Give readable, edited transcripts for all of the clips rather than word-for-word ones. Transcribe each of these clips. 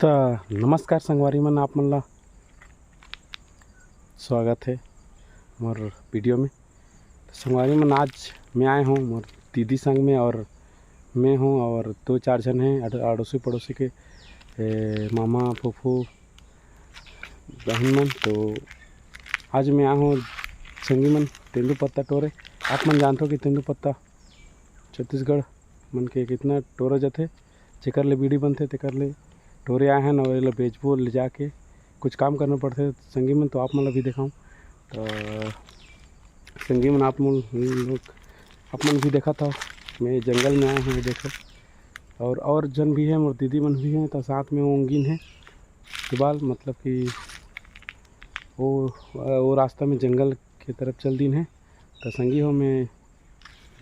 तो नमस्कार संगवारी मन, आप मन ला स्वागत है मोर वीडियो में। तो संगवारी मन, आज मैं आए हूँ मोर दीदी संग में, और मैं हूँ और 2-4 जन हैं अड़ोसी पड़ोसी के मामा फूफू बहन मन। तो आज मैं आया हूँ संगी मन तेंदूपत्ता टोरे। आप मन जानते हो कि तेंदूपत्ता छत्तीसगढ़ मन के कितना टोरा जाते, जेकर ले बीड़ी बनते तेकर ले टोरे आए हैं और ये बेचबो ले जाके कुछ काम करना पड़ते संगी मन। तो आप मन भी दिखाऊँ तो संगी मन, आप मन भी देखा था, मैं जंगल में आया हूँ देखो, और जन भी है, मोर दीदी मन भी हैं, तो साथ में वो ओंगिन है इकबाल, मतलब कि वो रास्ता में जंगल की तरफ चल दिन है। तो संगी हो, मैं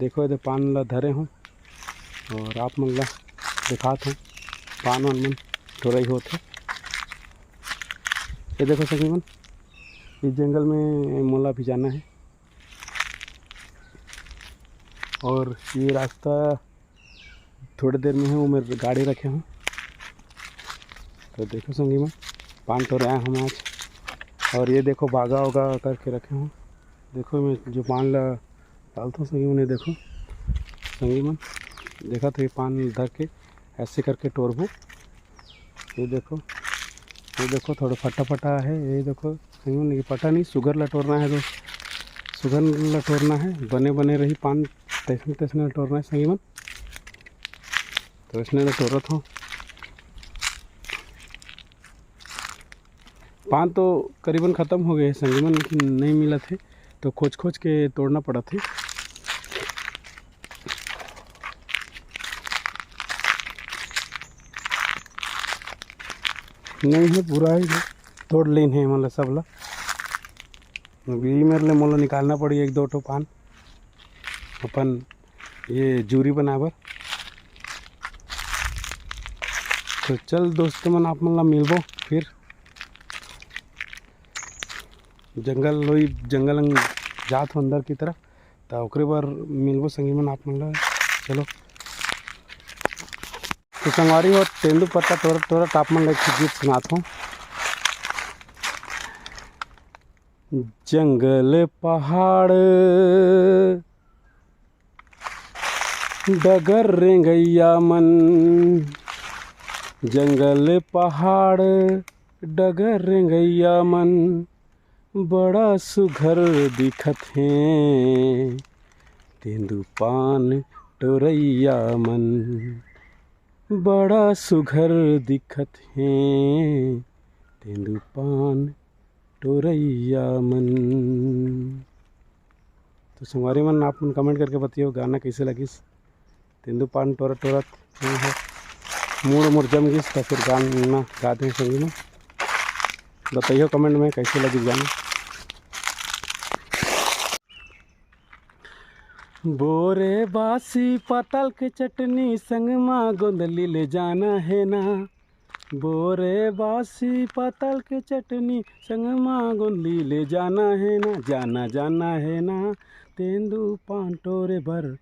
देखो इधर पान ला धरे हूँ और आप मन ला दिखात हूँ पान वन मन थोड़ा ही होते। ये देखो संगी मन, इस जंगल में मोला भी जाना है और ये रास्ता थोड़ी देर में है, वो मेरे गाड़ी रखे हूँ। तो देखो संगी मन, पान तोड़े आए हम आज, और ये देखो बागा वगा करके रखे हूँ। देखो मैं जो पान ला डालता हूँ संगी मन, ये देखो संगी मन, देखा तो ये पान धर के ऐसे करके तोड़बो। ये देखो थोड़ा फटा फटा है, ये देखो संगी मन, ये फटा नहीं, शुगर ला तोड़ना है, तो शुगर ला तोड़ना है, बने बने रही पान तैसने तैसने तोड़ना है संगी मन। तो इसने ला तोड़त हूँ। पान तो करीबन ख़त्म हो गए संगी मन, लेकिन नहीं मिला थे तो खोज खोज के तोड़ना पड़ा थे। नहीं है पूरा ही तोड़ लेन है मतलब सब ला, बीड़ी मेरे ले मोला निकालना पड़ी 1-2 ठो पान अपन ये जूरी बनाबर। तो चल दोस्तों मन, आप मन ला मिलबो फिर जंगल जात हो अंदर की तरफ, तो ओकरे बार मिलबो संगी मन आप मन ला। चलो तो संगवारी हो, तेंदूपत्ता टोरत आप मन ला एक गीत सुनात हूँ। जंगल पहाड़ डगर रेंगैया मन, जंगल पहाड़ डगर रेंगैया मन, बड़ा सुघर दिखत हैं तेंदूपान टोरैया मन, बड़ा सुघर दिखत हैं तेंदूपान टोरैया मन। तो संगवारी मन, आप मन कमेंट करके बताइए गाना कैसे लगिस। तेंदूपान टोरत टोरत मूड जम गिस तो फिर गाना गा दें संगी मन। बताइए कमेंट में कैसे लगी गाना। बोरे बासी पताल के चटनी संग माँ गोंदली ले जाना है ना, बोरे बासी पताल के चटनी संग माँ गोंदली ले जाना है ना, जाना है ना तेंदूपान टोरे बर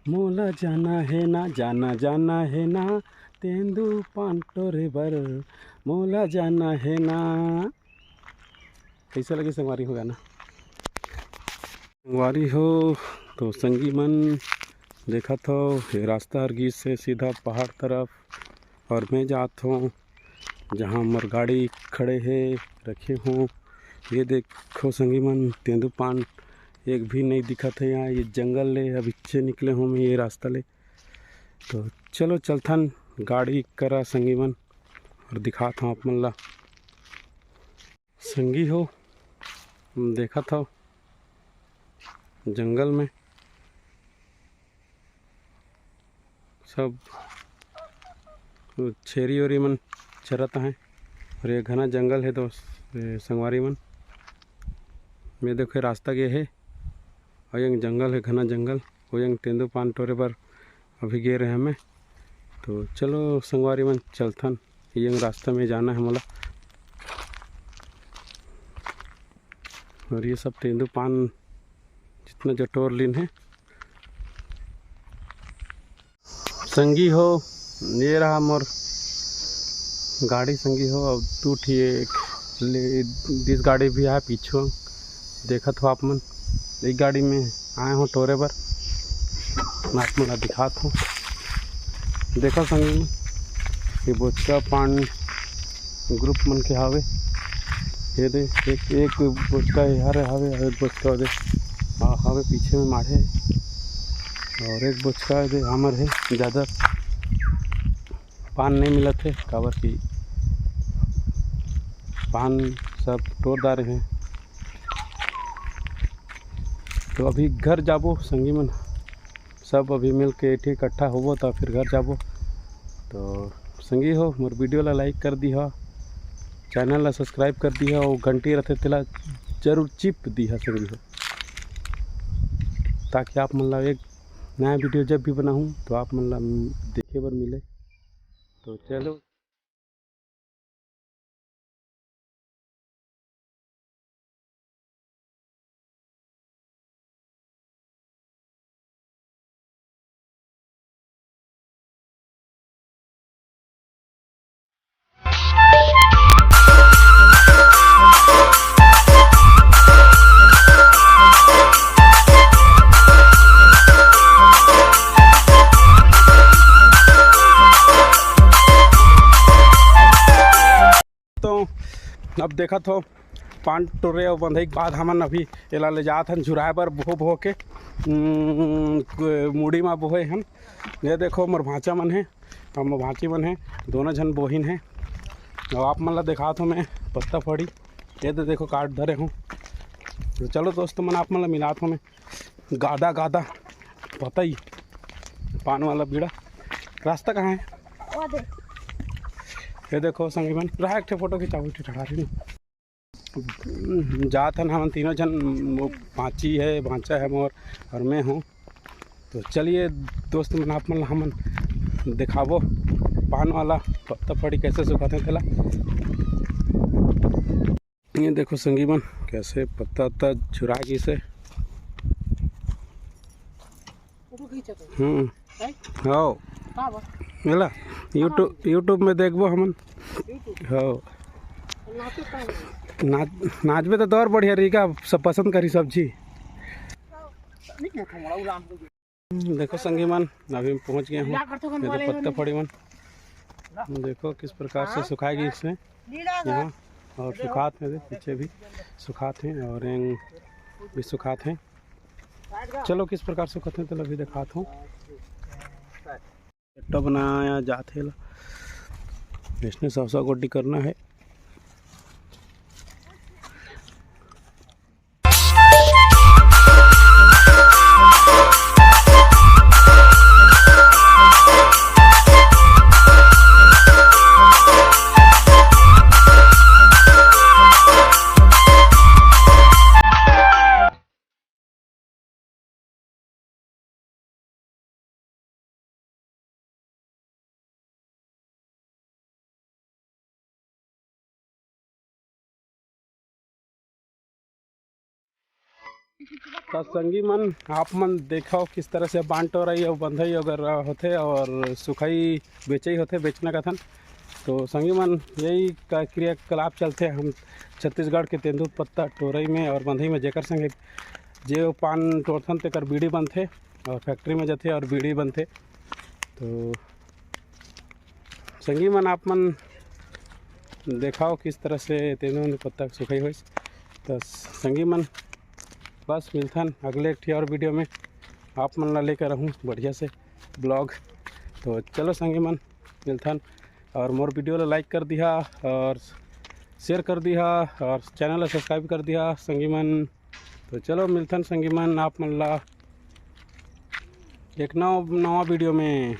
मोला जाना है ना, जाना है ना तेंदूपान टोरे बर मोला जाना है ना। कैसा लगे संगवारी हो गाना? संगवारी हो तो संगी मन, देखा तो ये रास्ता हरगी से सीधा पहाड़ तरफ, और मैं जाता हूँ जहाँ हमार गाड़ी खड़े है रखे हूँ। ये देखो संगी मन, तेंदूपान एक भी नहीं दिखत है यहाँ, ये जंगल ले अब इच्छे निकले हूँ मैं ये रास्ता ले। तो चलो चलथन गाड़ी करा संगी मन और दिखाता हूँ आप मन ला। संगी हो, देखा था जंगल में सब छेरी ओरी मन चरत हैं, और ये घना जंगल है दोस्त संगवारी मन। मैं देखो रास्ता गे है और यंग जंगल है, घना जंगल, वो यंग तेंदूपान टोरे पर अभी गे रहे हमें। तो चलो संगवारी मन चलथन, यंग रास्ता में जाना है मोला। और ये सब तेंदूपान जितना जो टोर लिन है संगी हो, ये रहा मोर गाड़ी संगी हो अब दू ठी दिस गाड़ी भी है पीछू देखत हो आप मन। एक गाड़ी में आए हो टोरे बर मैं आप मन दिखात हूँ। देखो संगी में ये बोचका पान ग्रुप मन के हावे ये दे एक बोचका हरे हावे एक बोचका दे हावे पीछे में माढ़े और एक बोचका दे हमर है। ज़्यादा पान नहीं मिला थे काबर की पान सब तोड़दार हैं। तो अभी घर जाबो संगी मन सब अभी मिल के इकट्ठा होबो तो फिर घर जाबो। तो संगी हो मोर वीडियो ला लाइक कर दी हो, चैनल ला सब्सक्राइब कर दी हो और घंटी रथे तेला जरूर चिप दी है संगी हो, ताकि आप मन ला एक नया वीडियो जब भी बनाऊँ तो आप मन ला देखे बर मिले। तो चलो अब देखा तो पान टोरे और बंधई के बाद हमन अभी एला ले जात हन झुराए बर बो के मुड़ी में बोहे हन। ये देखो मोर भांचा मन है और मोर भांची मन है, दोनों जन बोहिन है। और आप मन ला दिखात हूँ मैं पत्ता फड़ी ये तो देखो काट धरे हूँ। तो चलो दोस्तों मन आप मन ला मिलात हूँ मैं गादा गादा पता ही पान वाला बीड़ा। रास्ता कहाँ है ये देखो संगी मन रहा एक फोटो खिंचाओ ठहरा रही जात हन हम तीनों जन भांची है भांचा है मोर और मैं हूँ। तो चलिए दोस्त मन आप मन हमन दिखाबो पान वाला पत्ता फड़ी कैसे सुखाते हैं। ये देखो संगी मन कैसे पत्ता वत्ता झुरा गई से। हाँ मिला यूट्यूब में देखबो हमन। हाँ नाचबे तो और बढ़िया रही का सब पसंद करी सब्जी। देखो संगी मन अभी पहुंच गए हूँ तो पत्ता फड़ी मन देखो किस प्रकार से सुखाएगी इसमें यहाँ और सुखात हैं पीछे भी सुखात हैं और भी सुखात हैं। चलो किस प्रकार से सुखाते हैं तो अभी दिखाता हूँ। चट्टा बनाया जाते है इसने 100 गोटी करना है। तो संगी मन आप मन देखो किस तरह से बांटो रही और बंधई अगर होते और सुखाई बेचई होते बेचना कथन। तो संगी मन यही क्रियाकलाप चलते हम छत्तीसगढ़ के तेंदुआ पत्ता टोरई में और बंधई में जेकर संगे जे पान टोरथन तेकर बीड़ी बनते और फैक्ट्री में जाते और बीड़ी बनते। तो संगी मन आप मन देखाओ किस तरह से तेंदुआ पत्ता सुखाई हुई। तो संगी मन बस मिलथन अगले एक और वीडियो में आप मन ला लेकर रहूँ बढ़िया से ब्लॉग। तो चलो संगी मन मिलथन और मोर वीडियो ला लाइक कर दिया और शेयर कर दिया और चैनल ला सब्सक्राइब कर दिया संगी मन। तो चलो मिलथन संगी मन आप मन ला एक नवा वीडियो में।